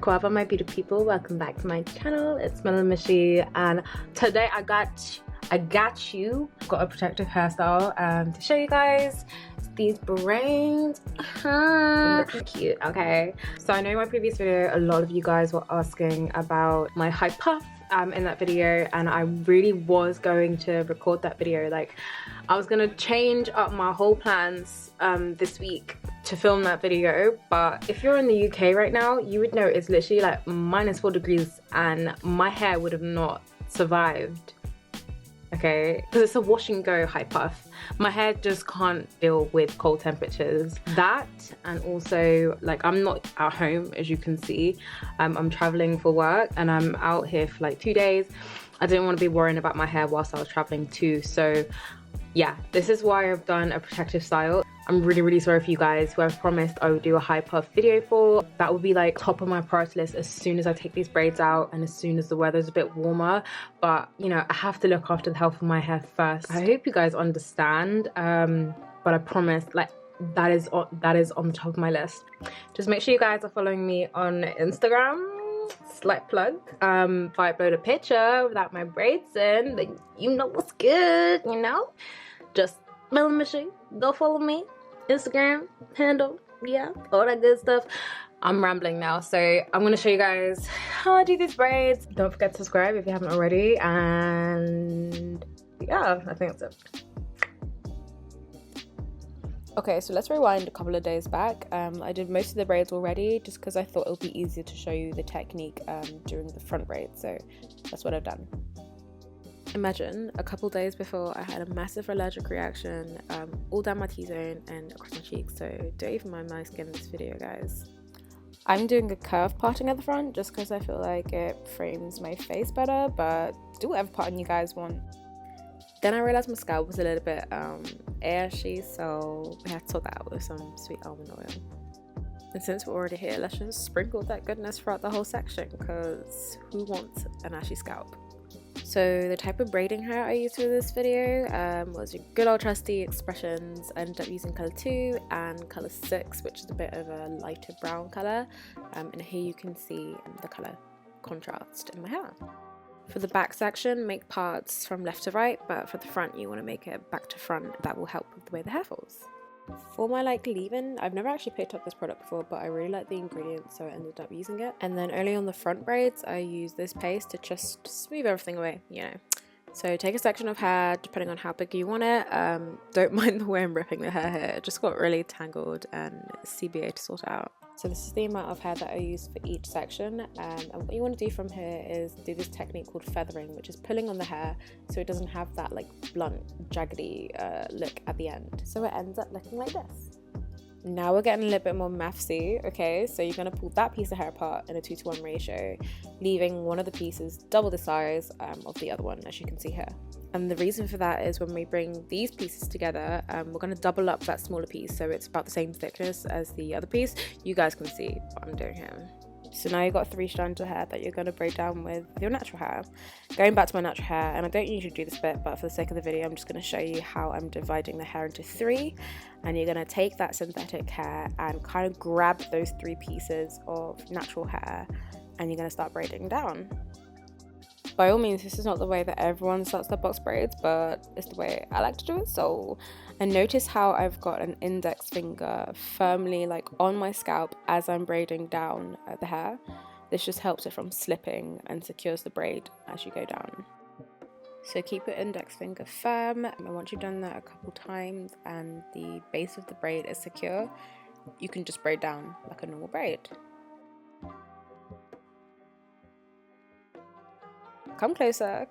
Whoever my beautiful people, welcome back to my channel. It's Mishy, and today I got a protective hairstyle to show you guys. It's these braids. Looking cute. Okay, so I know in my previous video a lot of you guys were asking about my high puff in that video, and I really was going to record that video. Like, I was gonna change up my whole plans this week to film that video, but if you're in the UK right now, you would know it's literally like -4 degrees and my hair would have not survived. Okay, because it's a wash and go high puff. My hair just can't deal with cold temperatures. That, and also like I'm not at home, as you can see. I'm traveling for work and I'm out here for like 2 days. I didn't want to be worrying about my hair whilst I was traveling too. So yeah, this is why I've done a protective style. I'm really sorry for you guys who I've promised I would do a high puff video for. That will be like top of my priority list as soon as I take these braids out and as soon as the weather's a bit warmer. But you know, I have to look after the health of my hair first. I hope you guys understand, but I promise, like, that is on the top of my list. Just make sure you guys are following me on Instagram. Slight plug. If I upload a picture without my braids in, then you know what's good, you know? Just Mishy, go follow me. Instagram handle, yeah, all that good stuff. I'm rambling now, so I'm gonna show you guys how I do these braids. Don't forget to subscribe if you haven't already, and yeah, I think that's it. Okay, so let's rewind a couple of days back. I did most of the braids already just because I thought it would be easier to show you the technique during the front braid, so that's what I've done. Imagine a couple days before I had a massive allergic reaction all down my T-zone and across my cheeks, so don't even mind my skin in this video, guys. I'm doing a curve parting at the front just because I feel like it frames my face better, but do whatever parting you guys want. Then I realised my scalp was a little bit ashy, so we had to sort that out with some sweet almond oil. And since we're already here, let's just sprinkle that goodness throughout the whole section, because who wants an ashy scalp? So the type of braiding hair I used for this video was your good old trusty Xpressions. I ended up using colour 2 and colour 6, which is a bit of a lighter brown colour, and here you can see the colour contrast in my hair. For the back section, make parts from left to right, but for the front you want to make it back to front. That will help with the way the hair falls. For my leave-in, I've never actually picked up this product before, but I really like the ingredients, so I ended up using it. And then only on the front braids, I use this paste to just smooth everything away, you know. So take a section of hair, depending on how big you want it. Don't mind the way I'm ripping the hair here. It just got really tangled and CBA to sort out. So this is the amount of hair that I use for each section, and what you want to do from here is do this technique called feathering, which is pulling on the hair so it doesn't have that like blunt, jaggedy look at the end. So it ends up looking like this. Now we're getting a little bit more mathsy, okay? So you're going to pull that piece of hair apart in a 2:1 ratio, leaving one of the pieces double the size of the other one, as you can see here. And the reason for that is when we bring these pieces together, we're going to double up that smaller piece so it's about the same thickness as the other piece. You guys can see what I'm doing here. So now you've got 3 strands of hair that you're going to braid down with your natural hair. Going back to my natural hair, and I don't usually do this bit, but for the sake of the video I'm just going to show you how I'm dividing the hair into 3, and you're going to take that synthetic hair and kind of grab those 3 pieces of natural hair and you're going to start braiding down. By all means, this is not the way that everyone starts their box braids, but it's the way I like to do it. So, and notice how I've got an index finger firmly like on my scalp as I'm braiding down the hair. This just helps it from slipping and secures the braid as you go down. So keep your index finger firm, and once you've done that a couple times and the base of the braid is secure, you can just braid down like a normal braid. Come closer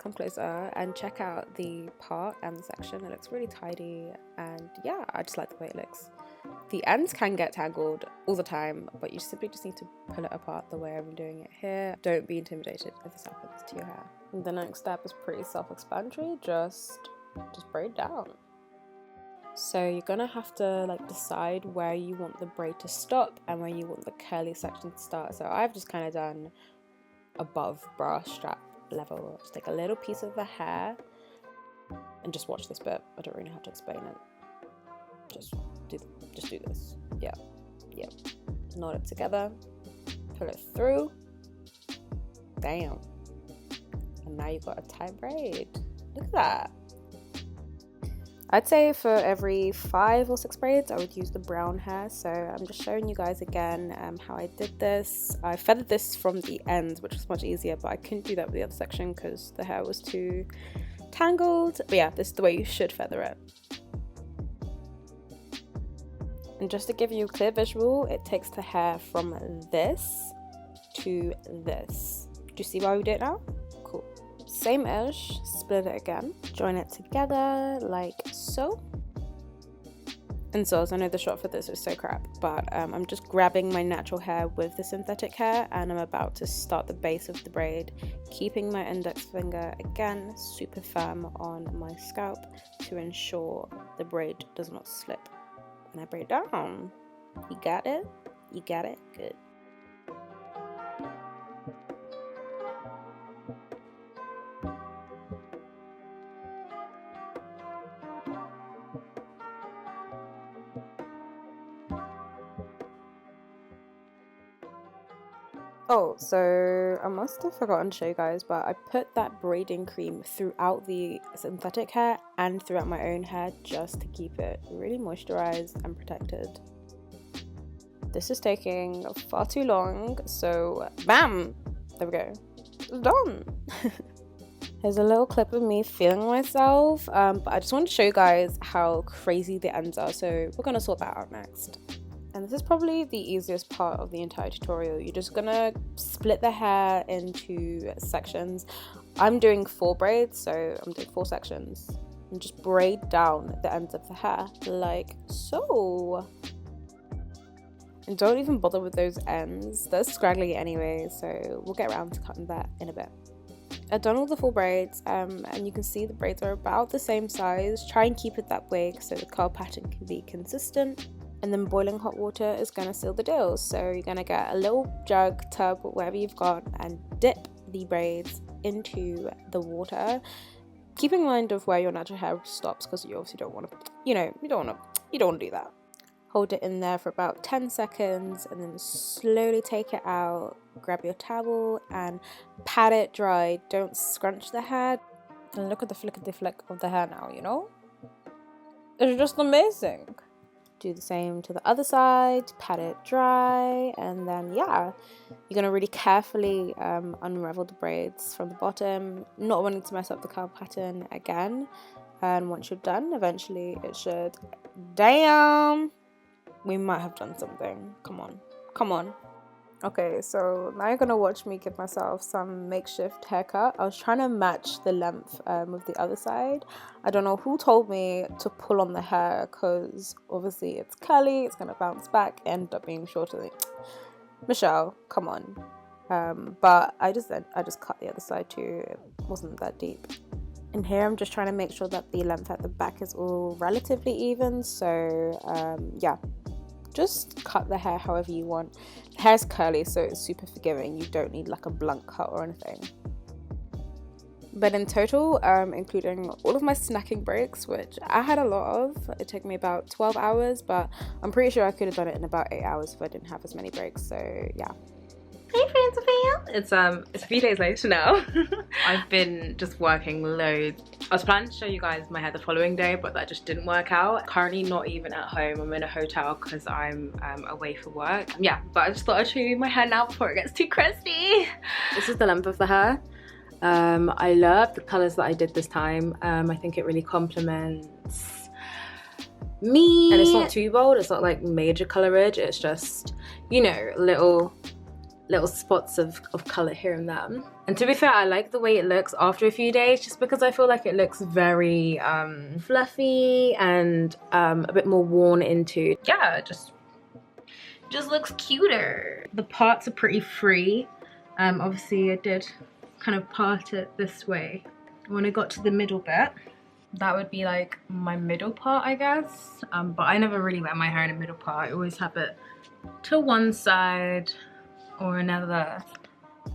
and check out the part and the section. It looks really tidy, and yeah, I just like the way it looks. The ends can get tangled all the time, but you simply just need to pull it apart the way I'm doing it here. Don't be intimidated if this happens to your hair. And the next step is pretty self-explanatory, just braid down. So you're gonna have to like decide where you want the braid to stop and where you want the curly section to start. So I've just kind of done above bra strap level. Just take a little piece of the hair and just watch this bit. I don't really have to explain it. Just do this. Yeah. Knot it together, pull it through, Damn. And now you've got a tight braid. Look at that. I'd say for every 5 or 6 braids I would use the brown hair. So I'm just showing you guys again how I did this. I feathered this from the ends, which was much easier, but I couldn't do that with the other section because the hair was too tangled. But yeah, this is the way you should feather it. And just to give you a clear visual, it takes the hair from this to this. Do you see why we do it now? Cool. Same-ish, split it again, join it together like so. And so, I know the shot for this is so crap, but I'm just grabbing my natural hair with the synthetic hair, and I'm about to start the base of the braid, keeping my index finger again super firm on my scalp to ensure the braid does not slip when I braid down. You got it? You got it? Good. Oh, so I must have forgotten to show you guys, but I put that braiding cream throughout the synthetic hair and throughout my own hair just to keep it really moisturized and protected. This is taking far too long, so bam! There we go. It's done! Here's a little clip of me feeling myself, but I just wanted to show you guys how crazy the ends are, so we're gonna sort that out next. And this is probably the easiest part of the entire tutorial. You're just gonna split the hair into sections. I'm doing 4 braids, so I'm doing 4 sections. And just braid down the ends of the hair, like so. And don't even bother with those ends. They're scraggly anyway, so we'll get around to cutting that in a bit. I've done all the 4 braids, and you can see the braids are about the same size. Try and keep it that way so the curl pattern can be consistent. And then boiling hot water is going to seal the deal. So you're going to get a little jug, tub, whatever you've got, and dip the braids into the water. Keeping in mind of where your natural hair stops, because you obviously don't want to, you don't want to do that. Hold it in there for about 10 seconds and then slowly take it out. Grab your towel and pat it dry. Don't scrunch the hair. And look at the flickety flick of the hair now, you know? It's just amazing. Do the same to the other side, pat it dry, and then yeah, you're gonna really carefully unravel the braids from the bottom, not wanting to mess up the curl pattern again. And once you're done, eventually it should, damn, we might have done something. Come on. Okay, so now you're gonna watch me give myself some makeshift haircut. I was trying to match the length with the other side. I don't know who told me to pull on the hair, because obviously it's curly, it's gonna bounce back, end up being shorter. Michelle, come on. But I just cut the other side too. It wasn't that deep. And here I'm just trying to make sure that the length at the back is all relatively even. So yeah. Just cut the hair however you want. The hair's curly, so it's super forgiving. You don't need like a blunt cut or anything. But in total, including all of my snacking breaks, which I had a lot of, it took me about 12 hours, but I'm pretty sure I could have done it in about 8 hours if I didn't have as many breaks, so yeah. Hey friends of fam! It's a few days later now. I've been just working loads. I was planning to show you guys my hair the following day, but that just didn't work out. Currently not even at home. I'm in a hotel because I'm away for work. Yeah, but I just thought I'd show you my hair now before it gets too crusty. This is the length of the hair. I love the colours that I did this time. I think it really complements me. And it's not too bold. It's not like major colouring. It's just, you know, little spots of colour here and there. And to be fair, I like the way it looks after a few days, just because I feel like it looks very fluffy and a bit more worn into. Yeah, it just looks cuter. The parts are pretty free. Obviously I did kind of part it this way. When I got to the middle bit, that would be like my middle part, I guess. But I never really wear my hair in a middle part. I always have it to one side or another.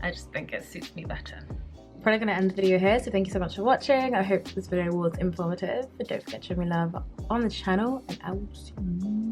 I just think it suits me better. I'm probably gonna end the video here, so thank you so much for watching. I hope this video was informative. But don't forget to show me love on the channel, and I will see you